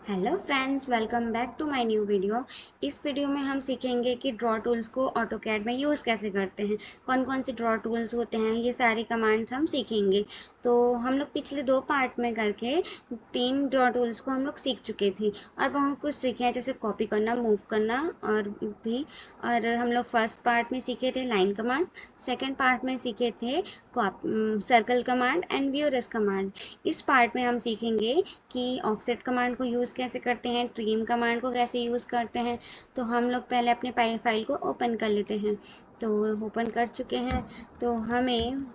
Hello friends, welcome back to my new video. इस video में हम सीखेंगे कि ड्रॉ टूल्स को ऑटोकैड में यूज़ कैसे करते हैं, कौन कौन से ड्रॉ टूल्स होते हैं, ये सारी कमांड्स हम सीखेंगे। तो हम लोग पिछले 2 पार्ट में करके 3 ड्रॉ टूल्स को हम लोग सीख चुके थे और बहुत कुछ सीखे हैं, जैसे कॉपी करना, मूव करना और हम लोग फर्स्ट पार्ट में सीखे थे लाइन कमांड, सेकेंड पार्ट में सीखे थे circle command and viewers command. इस पार्ट में हम सीखेंगे कि ऑफसेट कमांड को यूज़ कैसे करते हैं, ट्रिम कमांड को कैसे यूज़ करते हैं। तो हम लोग पहले अपने फाइल को ओपन कर लेते हैं। तो ओपन कर चुके हैं, तो हमें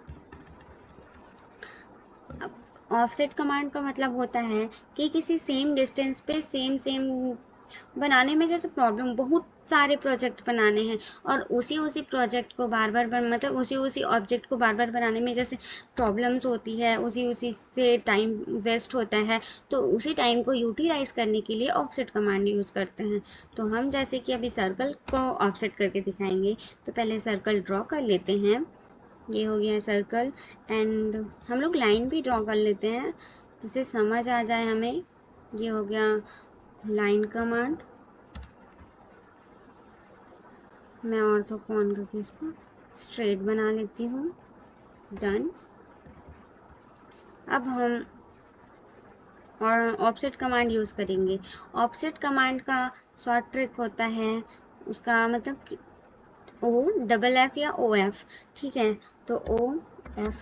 ऑफसेट कमांड का मतलब होता है कि किसी सेम डिस्टेंस पे सेम बनाने में जैसे प्रॉब्लम, बहुत सारे प्रोजेक्ट बनाने हैं और उसी प्रोजेक्ट को बार बार मतलब उसी ऑब्जेक्ट को बार बार बनाने में जैसे प्रॉब्लम्स होती है, उसी से टाइम वेस्ट होता है। तो उसी टाइम को यूटिलाइज करने के लिए ऑफसेट कमांड यूज़ करते हैं। तो हम जैसे कि अभी सर्कल को ऑफसेट करके दिखाएंगे, तो पहले सर्कल ड्रॉ कर लेते हैं। ये हो गया सर्कल एंड हम लोग लाइन भी ड्रॉ कर लेते हैं जिससे समझ आ जाए हमें। ये हो गया लाइन कमांड। मैं ऑर्थो को ऑन करके इसको स्ट्रेट बना लेती हूँ। डन। अब हम और ऑफसेट कमांड यूज़ करेंगे। ऑफसेट कमांड का शॉर्ट ट्रिक होता है, उसका मतलब O या OF, ठीक है। तो OF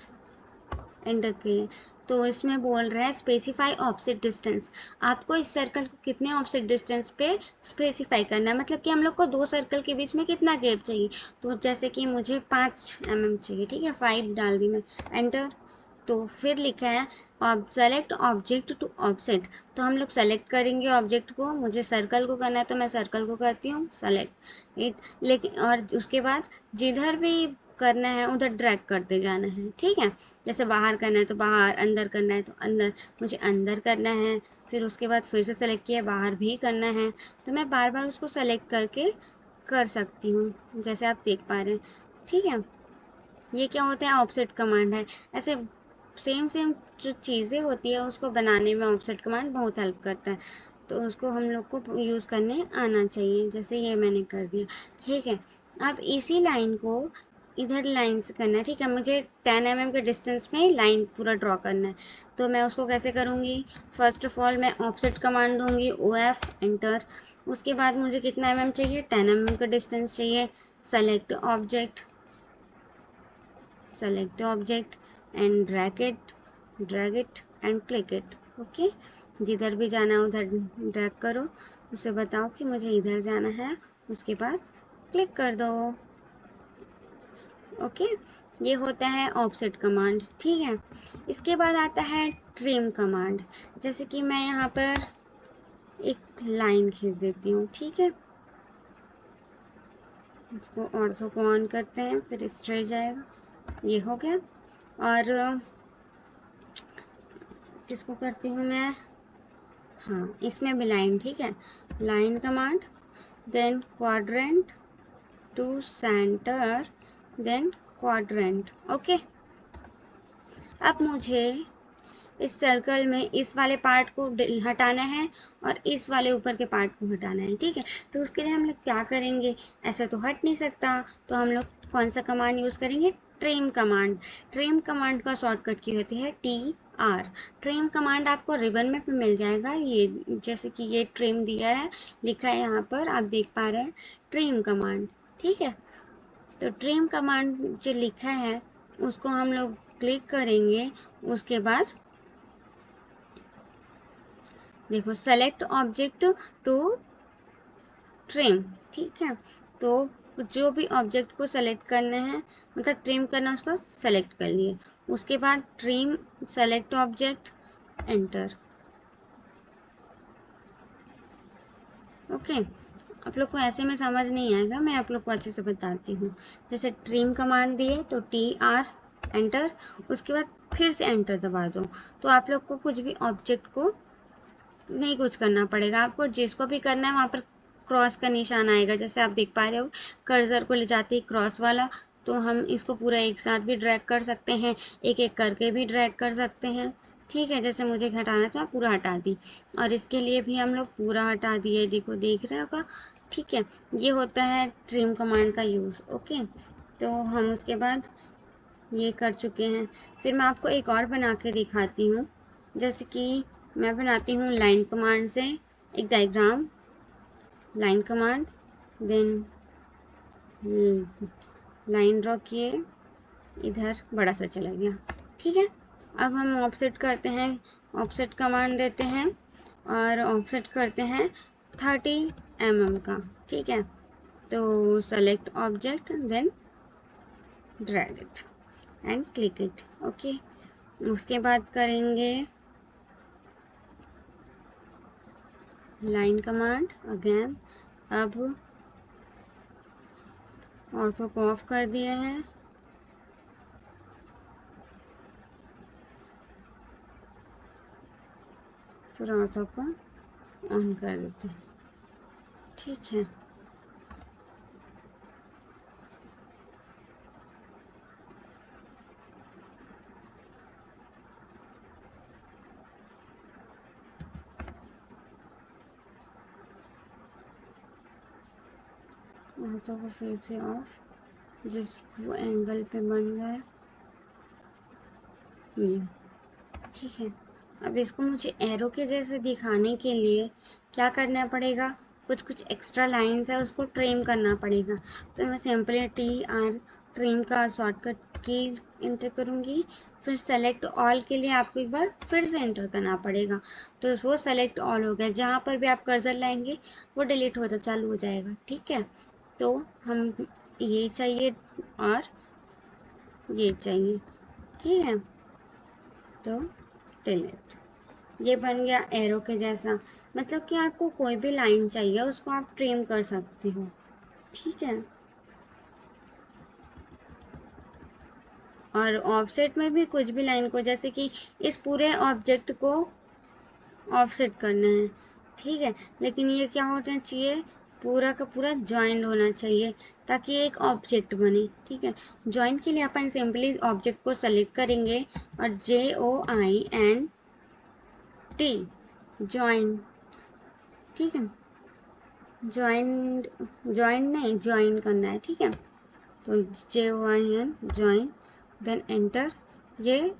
एंटर किए, तो इसमें बोल रहा है स्पेसिफाई ऑफसेट डिस्टेंस। आपको इस सर्कल को कितने ऑफसेट डिस्टेंस पे स्पेसिफाई करना है, मतलब कि हम लोग को 2 सर्कल के बीच में कितना गैप चाहिए। तो जैसे कि मुझे 5 mm चाहिए, ठीक है, 5 डाल दी मैं, एंटर। तो फिर लिखा है सेलेक्ट ऑब्जेक्ट टू ऑफसेट। तो हम लोग सेलेक्ट करेंगे ऑब्जेक्ट को, मुझे सर्कल को करना है तो मैं सर्कल को करती हूँ सेलेक्ट इट, लेकिन और उसके बाद जिधर भी करना है उधर ड्रैग करते जाना है, ठीक है। जैसे बाहर करना है तो बाहर, अंदर करना है तो अंदर, मुझे अंदर करना है। फिर उसके बाद फिर से सेलेक्ट किया, बाहर भी करना है, तो मैं बार बार उसको सेलेक्ट करके कर सकती हूँ, जैसे आप देख पा रहे हैं, ठीक है। ये क्या होता है, ऑफसेट कमांड है। ऐसे सेम जो चीज़ें होती है उसको बनाने में ऑफसेट कमांड बहुत हेल्प करता है। तो उसको हम लोग को यूज़ करने आना चाहिए, जैसे ये मैंने कर दिया, ठीक है। अब इसी लाइन को इधर लाइन से करना है, ठीक है। मुझे 10 mm के डिस्टेंस में लाइन पूरा ड्रॉ करना है, तो मैं उसको कैसे करूँगी। फर्स्ट ऑफ ऑल मैं ऑफसेट कमांड दूँगी, OF एंटर। उसके बाद मुझे कितना mm चाहिए, 10 mm का डिस्टेंस चाहिए। Select object and drag it and click it, okay. जिधर भी जाना है उधर ड्रैग करो, उसे बताओ कि मुझे इधर जाना है, उसके बाद क्लिक कर दो, ओके। ये होता है ऑफसेट कमांड, ठीक है। इसके बाद आता है ट्रिम कमांड। जैसे कि मैं यहाँ पर एक लाइन खींच देती हूँ, ठीक है। इसको ऑर्थो को ऑन करते हैं, फिर स्ट्रेट जाएगा, ये हो गया। और किसको करती हूँ मैं, हाँ, इसमें भी लाइन, ठीक है। Line command, then quadrant to centre, then quadrant, okay. अब मुझे इस सर्कल में इस वाले पार्ट को हटाना है और इस वाले ऊपर के पार्ट को हटाना है, ठीक है। तो उसके लिए हम लोग क्या करेंगे, ऐसा तो हट नहीं सकता, तो हम लोग कौन सा कमांड यूज़ करेंगे, ट्रिम कमांड। ट्रिम कमांड का शॉर्टकट की होती है TR। ट्रिम कमांड आपको रिबन में भी मिल जाएगा, ये जैसे कि ये ट्रिम दिया है, लिखा है यहाँ पर, आप देख पा रहे हैं, ट्रिम कमांड, ठीक है। तो ट्रिम कमांड जो लिखा है उसको हम लोग क्लिक करेंगे। उसके बाद देखो, सेलेक्ट ऑब्जेक्ट टू ट्रिम, ठीक है। तो जो भी ऑब्जेक्ट को सेलेक्ट करना है, मतलब ट्रिम करना, उसको सेलेक्ट कर लिए। उसके बाद trim select object enter, okay. आप लोग को ऐसे में समझ नहीं आएगा, मैं आप लोग को अच्छे से बताती हूँ। जैसे ट्रिम कमांड दिए तो TR एंटर, उसके बाद फिर से एंटर दबा दो, तो आप लोग को कुछ भी ऑब्जेक्ट को नहीं कुछ करना पड़ेगा। आपको जिसको भी करना है वहाँ पर क्रॉस का निशान आएगा, जैसे आप देख पा रहे हो, कर्सर को ले जाते ही क्रॉस वाला। तो हम इसको पूरा एक साथ भी ड्रैग कर सकते हैं, एक एक करके भी ड्रैग कर सकते हैं, ठीक है, जैसे मुझे हटाना तो मैं पूरा हटा दी, और इसके लिए भी हम लोग पूरा हटा दिए, देखो देख रहे होगा। ठीक है, ये होता है ट्रिम कमांड का यूज़। ओके, तो हम उसके बाद ये कर चुके हैं। फिर मैं आपको एक और बना के दिखाती हूँ, जैसे कि मैं बनाती हूँ लाइन कमांड से एक diagram. Line command, then line draw किए, इधर बड़ा सा चला गया। ठीक है, अब हम ऑफसेट करते हैं, ऑफसेट कमांड देते हैं और ऑफसेट करते हैं 30 mm का। ठीक है, तो select object, then drag it and click it. Okay, उसके बाद करेंगे लाइन कमांड अगेन। अब ऑर्थो को ऑफ कर दिए हैं, फिर ऑर्थो को ऑन कर देते हैं। ठीक है, ऑर्थो को फिर से ऑफ, जिस वो एंगल पे बन जाए ये। ठीक है, अब इसको मुझे एरो के जैसे दिखाने के लिए क्या करना पड़ेगा, कुछ कुछ एक्स्ट्रा लाइंस है उसको ट्रिम करना पड़ेगा। तो मैं सिंपली TR ट्रिम का शॉर्टकट की एंटर करूँगी, फिर सेलेक्ट ऑल के लिए आपको एक बार फिर से एंटर करना पड़ेगा। तो वो सेलेक्ट ऑल हो गया, जहाँ पर भी आप कर्सर लाएंगे वो डिलीट होता चालू हो जाएगा। ठीक है, तो हम ये चाहिए और ये चाहिए। ठीक है, तो डिलीट, ये बन गया एरो के जैसा। मतलब कि आपको कोई भी लाइन चाहिए उसको आप ट्रिम कर सकते हो। ठीक है, और ऑफसेट में भी कुछ भी लाइन को, जैसे कि इस पूरे ऑब्जेक्ट को ऑफसेट करना है। ठीक है, लेकिन ये क्या होना चाहिए, पूरा का पूरा ज्वाइंट होना चाहिए ताकि एक ऑब्जेक्ट बने। ठीक है, ज्वाइंट के लिए अपन सिंपली ऑब्जेक्ट को सेलेक्ट करेंगे और JOINT ज्वाइन। ठीक है, ज्वाइंट नहीं, ज्वाइन करना है। ठीक है, तो JOIN ज्वाइन, देन एंटर। ये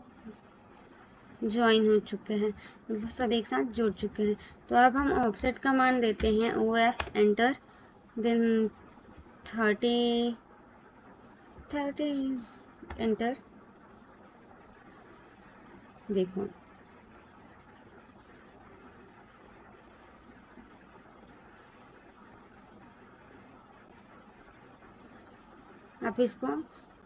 ज्वाइन हो चुके हैं, मतलब सब एक साथ जुड़ चुके हैं। तो अब हम ऑफसेट कमांड देते हैं, OF एंटर, देन 30 एंटर। देखो आप इसको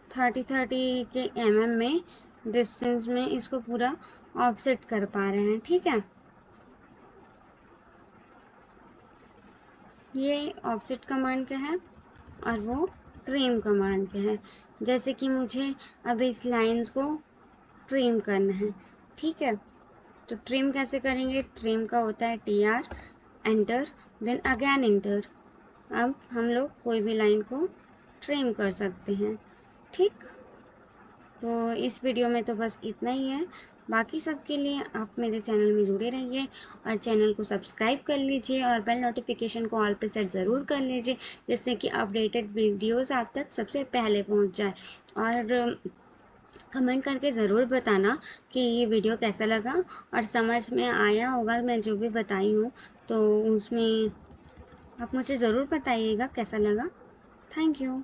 30 के mm में डिस्टेंस में इसको पूरा ऑफसेट कर पा रहे हैं। ठीक है, ये ऑफसेट कमांड का है और वो ट्रिम कमांड का है। जैसे कि मुझे अब इस लाइंस को ट्रिम करना है। ठीक है, तो ट्रिम कैसे करेंगे, ट्रिम का होता है TR enter, then again enter. अब हम लोग कोई भी लाइन को ट्रिम कर सकते हैं। ठीक, तो इस वीडियो में तो बस इतना ही है। बाकी सब के लिए आप मेरे चैनल में जुड़े रहिए और चैनल को सब्सक्राइब कर लीजिए और बेल नोटिफिकेशन को ऑल पे सेट ज़रूर कर लीजिए, जिससे कि अपडेटेड वीडियोस आप तक सबसे पहले पहुंच जाए। और कमेंट करके ज़रूर बताना कि ये वीडियो कैसा लगा और समझ में आया होगा मैं जो भी बताई हूँ, तो उसमें आप मुझे ज़रूर बताइएगा कैसा लगा। Thank you.